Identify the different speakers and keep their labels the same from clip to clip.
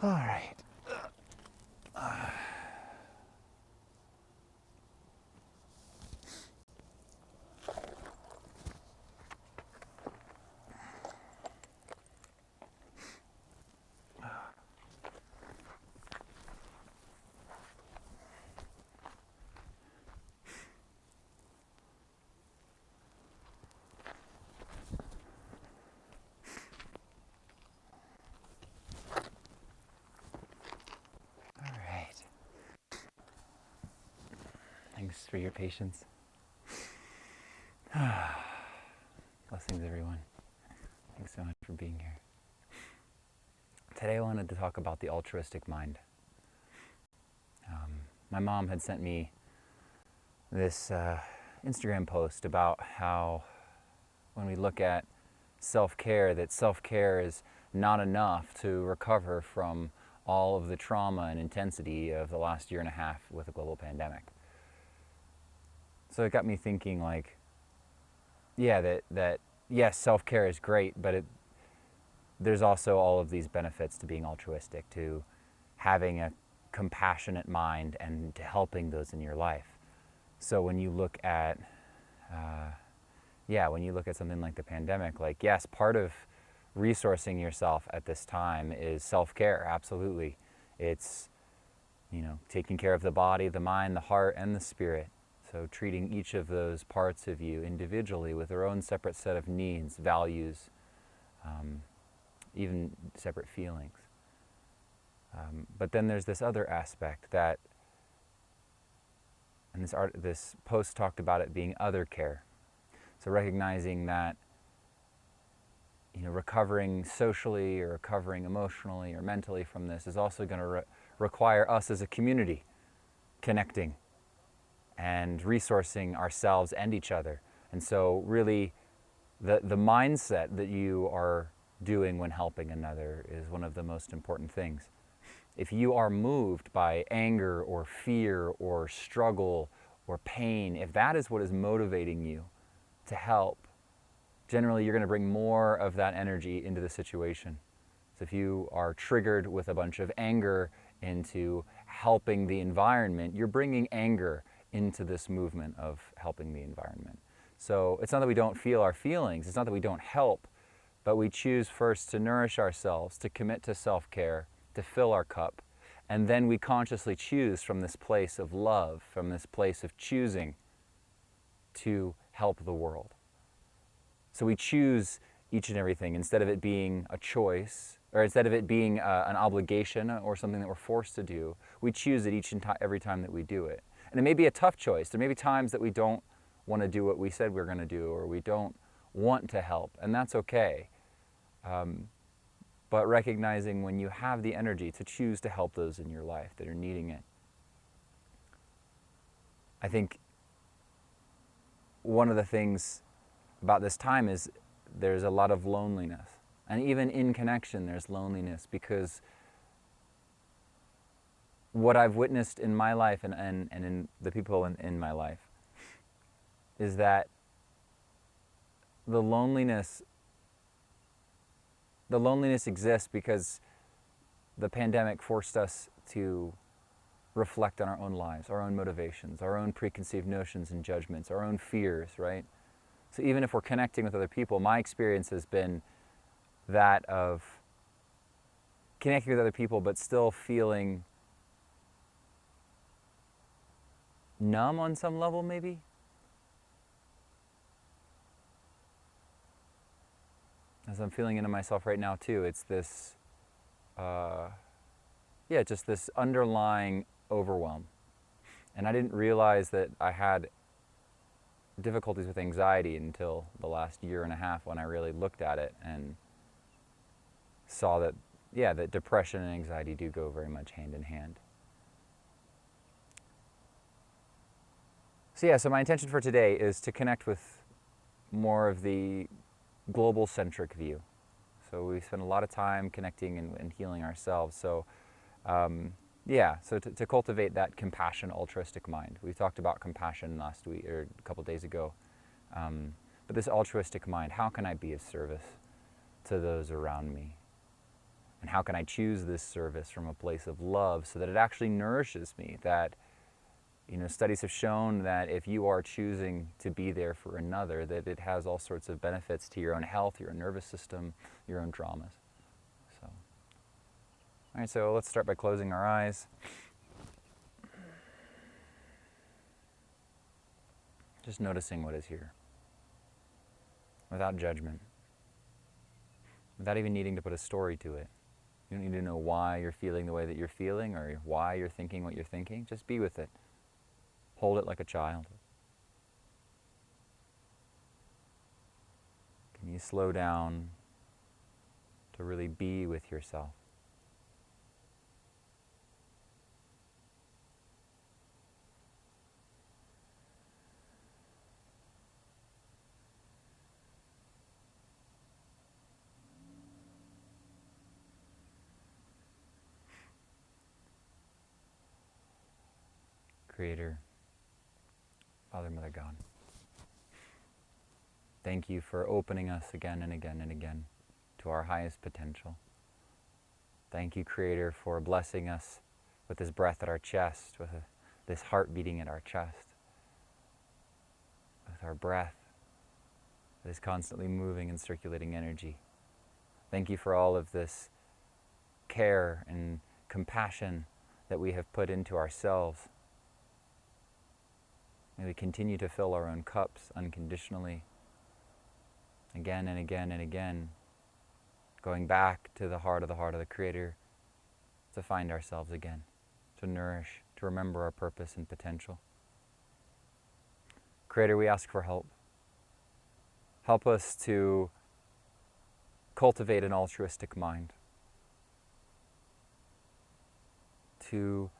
Speaker 1: All right. All right. Thanks for your patience. Blessings, everyone. Thanks so much for being here. Today I wanted to talk about the altruistic mind. My mom had sent me this Instagram post about how when we look at self-care, that self-care is not enough to recover from all of the trauma and intensity of the last year and a half with a global pandemic. So it got me thinking, like, yeah, that yes, self-care is great, but there's also all of these benefits to being altruistic, to having a compassionate mind and to helping those in your life. So when you look at, when you look at something like the pandemic, like, yes, part of resourcing yourself at this time is self-care, absolutely. It's, taking care of the body, the mind, the heart, and the spirit. So treating each of those parts of you individually with their own separate set of needs, values, even separate feelings. But then there's this other aspect that, and this post talked about it being other care. So recognizing that, recovering socially or recovering emotionally or mentally from this is also going to require us as a community connecting and resourcing ourselves and each other. And so really the mindset that you are doing when helping another is one of the most important things. If you are moved by anger or fear or struggle or pain, if that is what is motivating you to help, generally you're going to bring more of that energy into the situation. So if you are triggered with a bunch of anger into helping the environment, you're bringing anger into this movement of helping the environment. So it's not that we don't feel our feelings, it's not that we don't help, but we choose first to nourish ourselves, to commit to self-care, to fill our cup, and then we consciously choose from this place of love, from this place of choosing to help the world. So we choose each and everything instead of it being a choice, or instead of it being an obligation or something that we're forced to do. We choose it each and every time that we do it. And it may be a tough choice. There may be times that we don't want to do what we said we're going to do, or we don't want to help, and that's okay. But recognizing when you have the energy to choose to help those in your life that are needing it. I think one of the things about this time is there's a lot of loneliness. And even in connection, there's loneliness, because what I've witnessed in my life and in the people in my life is that the loneliness exists because the pandemic forced us to reflect on our own lives, our own motivations, our own preconceived notions and judgments, our own fears, right? So even if we're connecting with other people, my experience has been that of connecting with other people but still feeling numb on some level, maybe. As I'm feeling into myself right now too, it's this, just this underlying overwhelm. And I didn't realize that I had difficulties with anxiety until the last year and a half, when I really looked at it and saw that, that depression and anxiety do go very much hand in hand. So my intention for today is to connect with more of the global-centric view. So we spend a lot of time connecting and healing ourselves. So to cultivate that compassion, altruistic mind. We talked about compassion last week, or a couple days ago. But this altruistic mind, how can I be of service to those around me? And how can I choose this service from a place of love so that it actually nourishes me? That, studies have shown that if you are choosing to be there for another, that it has all sorts of benefits to your own health, your own nervous system, your own traumas. So, all right, so let's start by closing our eyes. Just noticing what is here, without judgment, without even needing to put a story to it. You don't need to know why you're feeling the way that you're feeling or why you're thinking what you're thinking. Just be with it. Hold it like a child. Can you slow down to really be with yourself? Creator, Father, Mother, God, thank you for opening us again and again and again to our highest potential. Thank you, Creator, for blessing us with this breath at our chest, with this heart beating at our chest, with our breath that is constantly moving and circulating energy. Thank you for all of this care and compassion that we have put into ourselves. May we continue to fill our own cups unconditionally, again and again and again, going back to the heart of the Creator to find ourselves again, to nourish, to remember our purpose and potential. Creator, we ask for help. Help us to cultivate an altruistic mind, to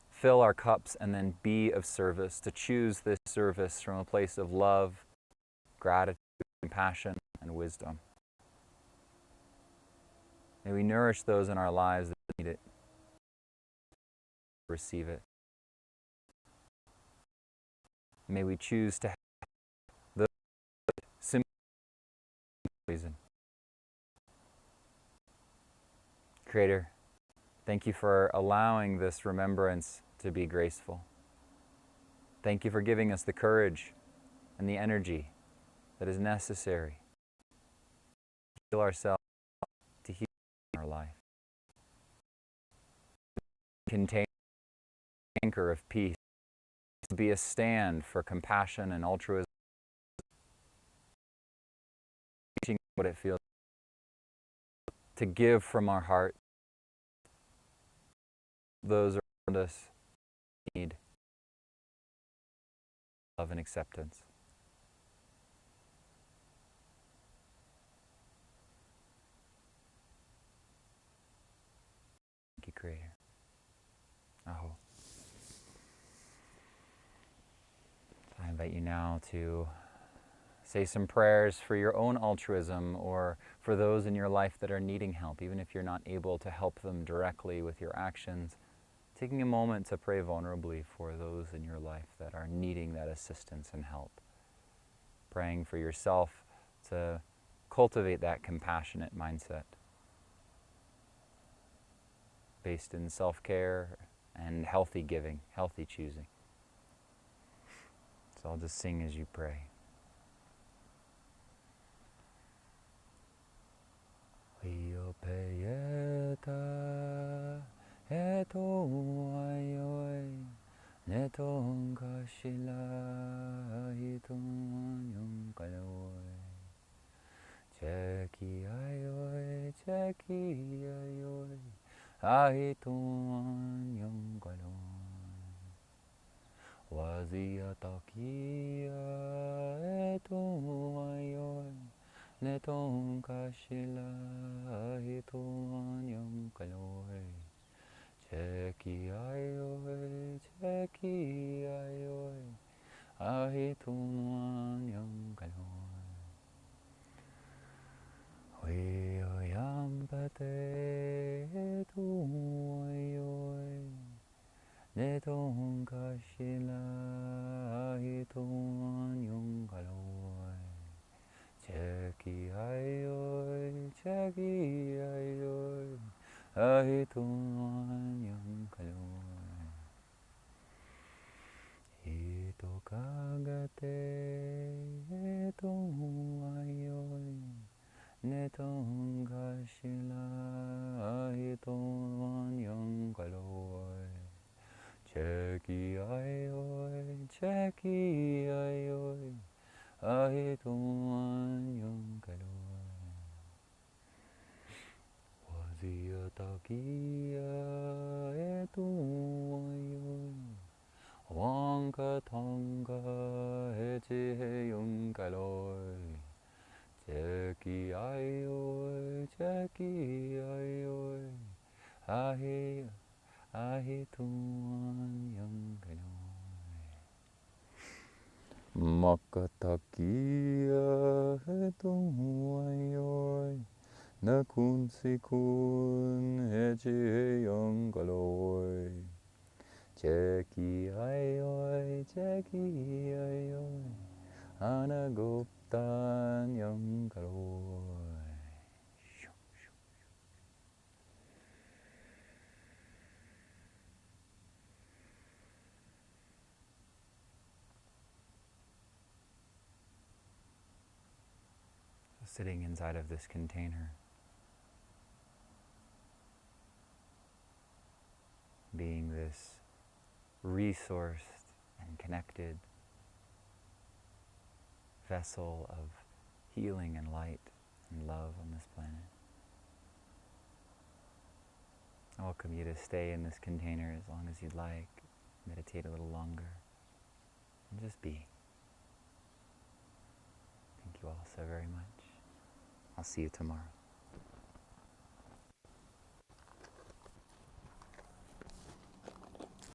Speaker 1: fill our cups and then be of service, to choose this service from a place of love, gratitude, compassion, and wisdom. May we nourish those in our lives that need it, receive it. May we choose to have the simple reason. Creator, thank you for allowing this remembrance to be graceful. Thank you for giving us the courage and the energy that is necessary to heal ourselves, to heal our life. Contain an anchor of peace, to be a stand for compassion and altruism, teaching what it feels to give from our heart. Those around us need love and acceptance. Thank you, Creator. Aho. I invite you now to say some prayers for your own altruism or for those in your life that are needing help, even if you're not able to help them directly with your actions. Taking a moment to pray vulnerably for those in your life that are needing that assistance and help. Praying for yourself to cultivate that compassionate mindset based in self-care and healthy giving, healthy choosing. So I'll just sing as you pray. Wazia takia etuayoy netong kashila ituanyam kaloy cheki ayoy ahituanyam kaloy Weoyam pate etuayoy netong kashila ituanyam kaloy cheki ayoy ahituan yung kaloy. Ito kagate, itong ayoy, netong kasila, ahituan yung kaloy. Cheki ayoy, ahituan yung kaloy. Wazia takia, itong ayoy, Wangka tonga hechi yung kaloy. Cheki ayoy, ahituan yung kaloy. Makatakia hetong ayoy, nakunsikun hechi yung kaloy. Cheki ayoy, anaguptan yung kaloy. So sitting inside of this container, being this resourced and connected vessel of healing and light and love on this planet. I welcome you to stay in this container as long as you'd like, meditate a little longer, and just be. Thank you all so very much. I'll see you tomorrow.